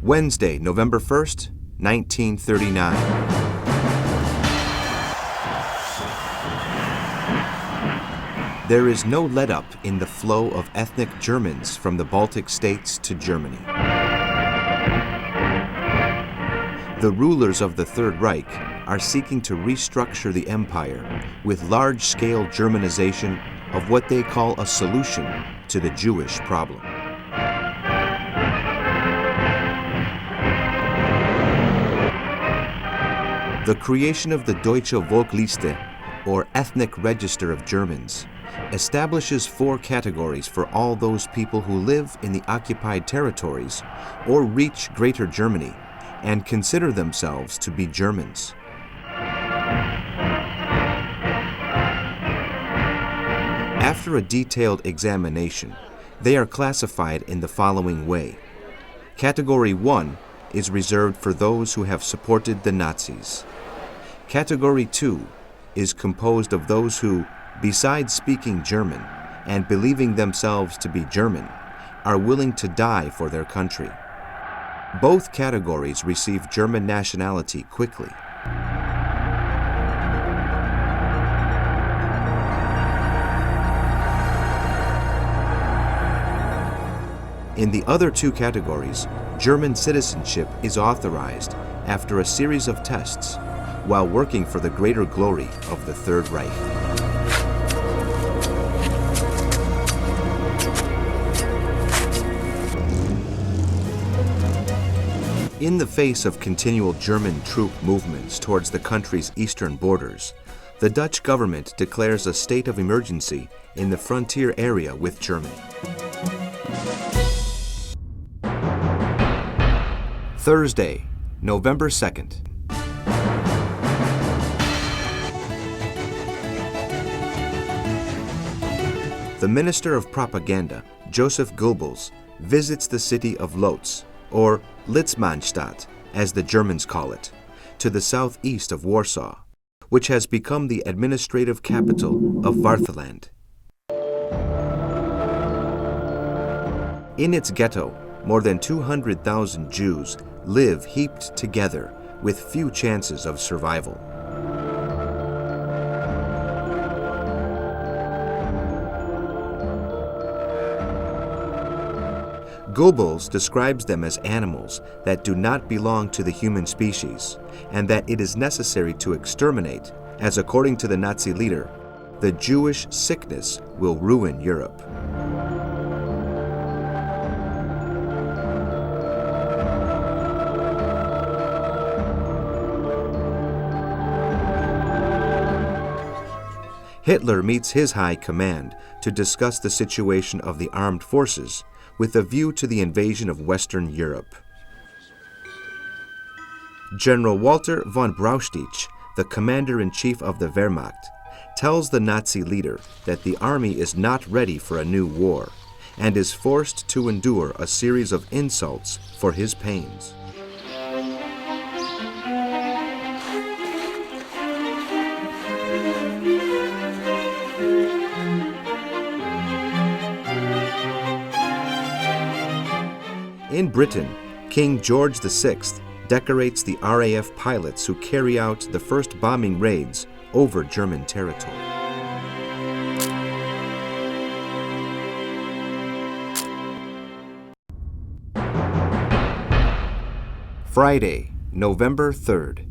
Wednesday, November 1st, 1939. There is no let-up in the flow of ethnic Germans from the Baltic states to Germany. The rulers of the Third Reich are seeking to restructure the empire with large-scale Germanization of what they call a solution to the Jewish problem. The creation of the Deutsche Volkliste, or Ethnic Register of Germans, establishes 4 categories for all those people who live in the occupied territories or reach Greater Germany and consider themselves to be Germans. After a detailed examination, they are classified in the following way. Category 1 is reserved for those who have supported the Nazis. Category 2 is composed of those who, besides speaking German and believing themselves to be German, are willing to die for their country. Both categories receive German nationality quickly. In the other 2 categories, German citizenship is authorized after a series of tests while working for the greater glory of the Third Reich. In the face of continual German troop movements towards the country's eastern borders, the Dutch government declares a state of emergency in the frontier area with Germany. Thursday, November 2nd. The Minister of Propaganda, Joseph Goebbels, visits the city of Lodz, or Litzmannstadt, as the Germans call it, to the southeast of Warsaw, which has become the administrative capital of Vartland. In its ghetto, more than 200,000 Jews live heaped together with few chances of survival. Goebbels describes them as animals that do not belong to the human species, and that it is necessary to exterminate, as according to the Nazi leader, the Jewish sickness will ruin Europe. Hitler meets his high command to discuss the situation of the armed forces with a view to the invasion of Western Europe. General Walter von Brauchitsch, the commander-in-chief of the Wehrmacht, tells the Nazi leader that the army is not ready for a new war and is forced to endure a series of insults for his pains. In Britain, King George VI decorates the RAF pilots who carry out the first bombing raids over German territory. Friday, November 3rd.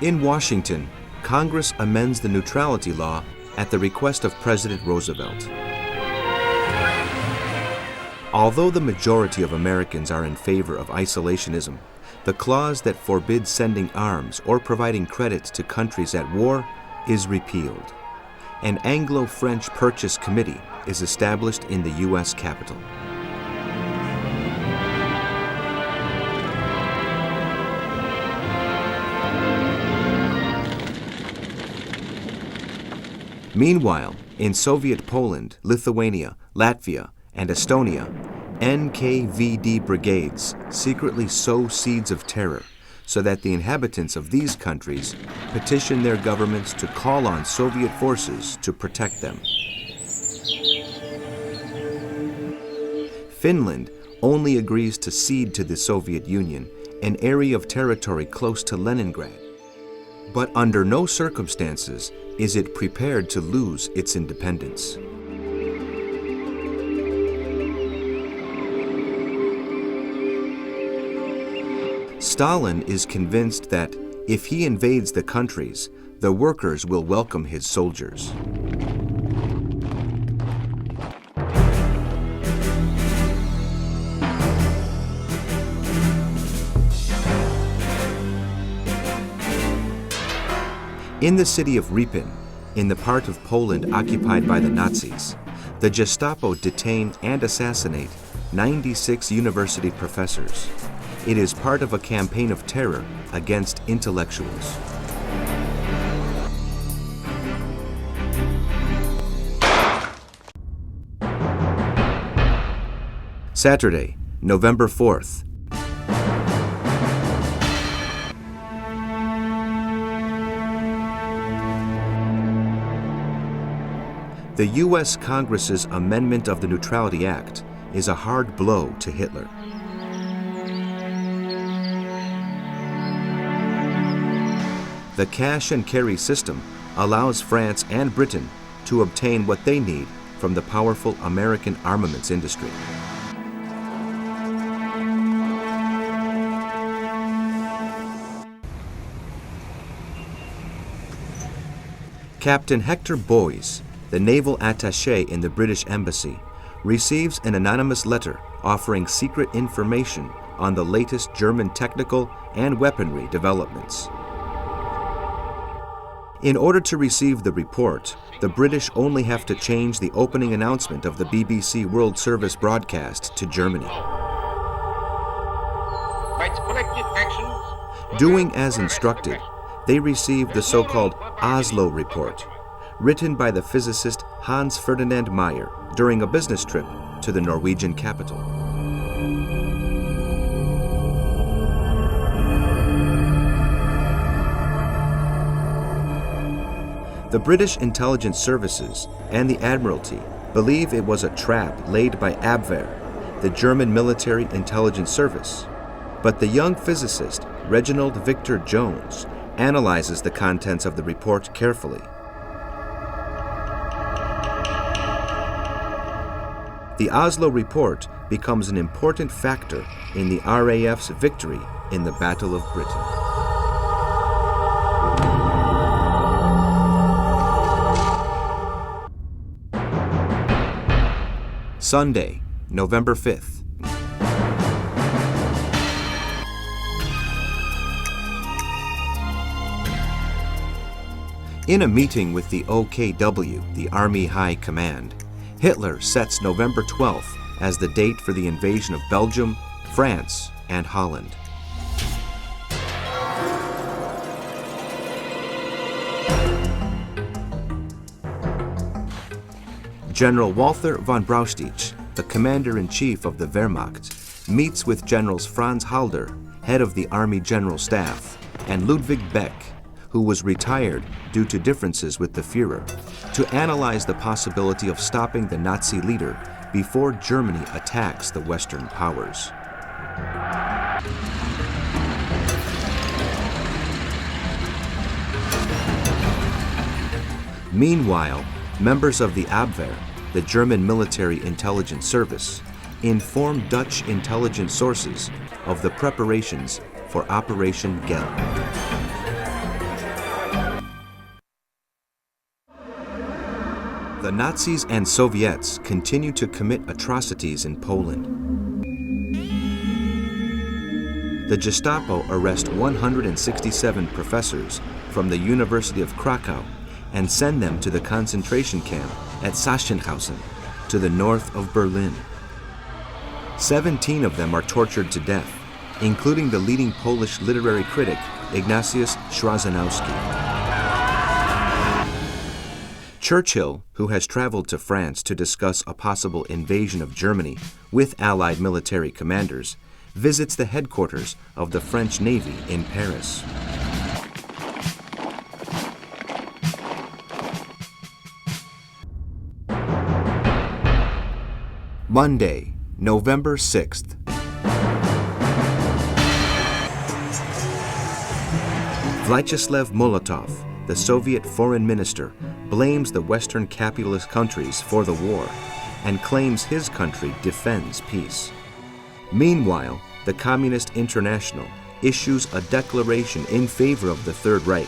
In Washington, Congress amends the neutrality law at the request of President Roosevelt. Although the majority of Americans are in favor of isolationism, the clause that forbids sending arms or providing credit to countries at war is repealed. An Anglo-French Purchase Committee is established in the U.S. Capitol. Meanwhile, in Soviet Poland, Lithuania, Latvia, and Estonia, NKVD brigades secretly sow seeds of terror so that the inhabitants of these countries petition their governments to call on Soviet forces to protect them. Finland only agrees to cede to the Soviet Union an area of territory close to Leningrad. But under no circumstances is it prepared to lose its independence. Stalin is convinced that if he invades the countries, the workers will welcome his soldiers. In the city of Ripon, in the part of Poland occupied by the Nazis, the Gestapo detain and assassinate 96 university professors. It is part of a campaign of terror against intellectuals. Saturday, November 4th. The U.S. Congress's amendment of the Neutrality Act is a hard blow to Hitler. The cash and carry system allows France and Britain to obtain what they need from the powerful American armaments industry. Captain Hector Boyes, the naval attaché in the British Embassy, receives an anonymous letter offering secret information on the latest German technical and weaponry developments. In order to receive the report, the British only have to change the opening announcement of the BBC World Service broadcast to Germany. Doing as instructed, they receive the so-called Oslo report, written by the physicist Hans Ferdinand Meyer during a business trip to the Norwegian capital. The British intelligence services and the Admiralty believe it was a trap laid by Abwehr, the German military intelligence service. But the young physicist, Reginald Victor Jones, analyzes the contents of the report carefully. The Oslo report becomes an important factor in the RAF's victory in the Battle of Britain. Sunday, November 5th. In a meeting with the OKW, the Army High Command, Hitler sets November 12th as the date for the invasion of Belgium, France, and Holland. General Walther von Brauchitsch, the commander-in-chief of the Wehrmacht, meets with Generals Franz Halder, head of the Army General Staff, and Ludwig Beck, who was retired due to differences with the Führer, to analyze the possibility of stopping the Nazi leader before Germany attacks the Western powers. Meanwhile, members of the Abwehr, the German military intelligence service, informed Dutch intelligence sources of the preparations for Operation Gel. The Nazis and Soviets continue to commit atrocities in Poland. The Gestapo arrest 167 professors from the University of Krakow and send them to the concentration camp at Sachsenhausen, to the north of Berlin. 17 of them are tortured to death, including the leading Polish literary critic Ignatius Schrazanowski. Churchill, who has traveled to France to discuss a possible invasion of Germany with Allied military commanders, visits the headquarters of the French Navy in Paris. Monday, November 6th. Vyacheslav Molotov, the Soviet foreign minister, blames the Western capitalist countries for the war and claims his country defends peace. Meanwhile, the Communist International issues a declaration in favor of the Third Reich,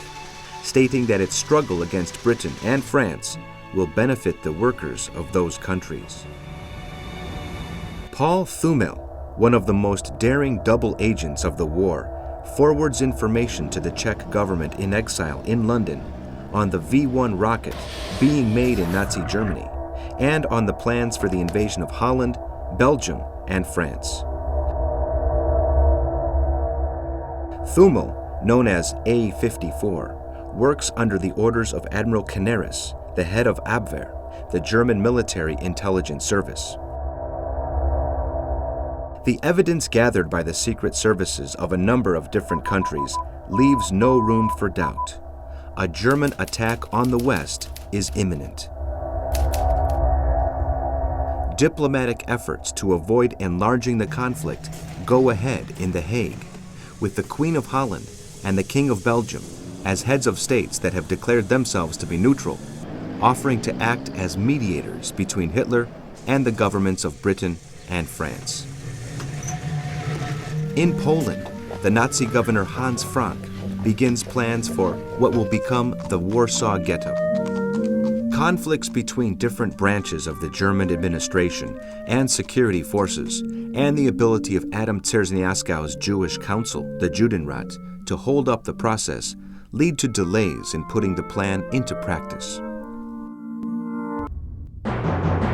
stating that its struggle against Britain and France will benefit the workers of those countries. Paul Thumel, one of the most daring double agents of the war, forwards information to the Czech government in exile in London on the V-1 rocket being made in Nazi Germany and on the plans for the invasion of Holland, Belgium, and France. Thumel, known as A-54, works under the orders of Admiral Canaris, the head of Abwehr, the German military intelligence service. The evidence gathered by the secret services of a number of different countries leaves no room for doubt. A German attack on the West is imminent. Diplomatic efforts to avoid enlarging the conflict go ahead in The Hague, with the Queen of Holland and the King of Belgium as heads of states that have declared themselves to be neutral, offering to act as mediators between Hitler and the governments of Britain and France. In Poland, the Nazi governor Hans Frank begins plans for what will become the Warsaw Ghetto. Conflicts between different branches of the German administration and security forces, and the ability of Adam Czerniaszkow's Jewish council, the Judenrat, to hold up the process, lead to delays in putting the plan into practice.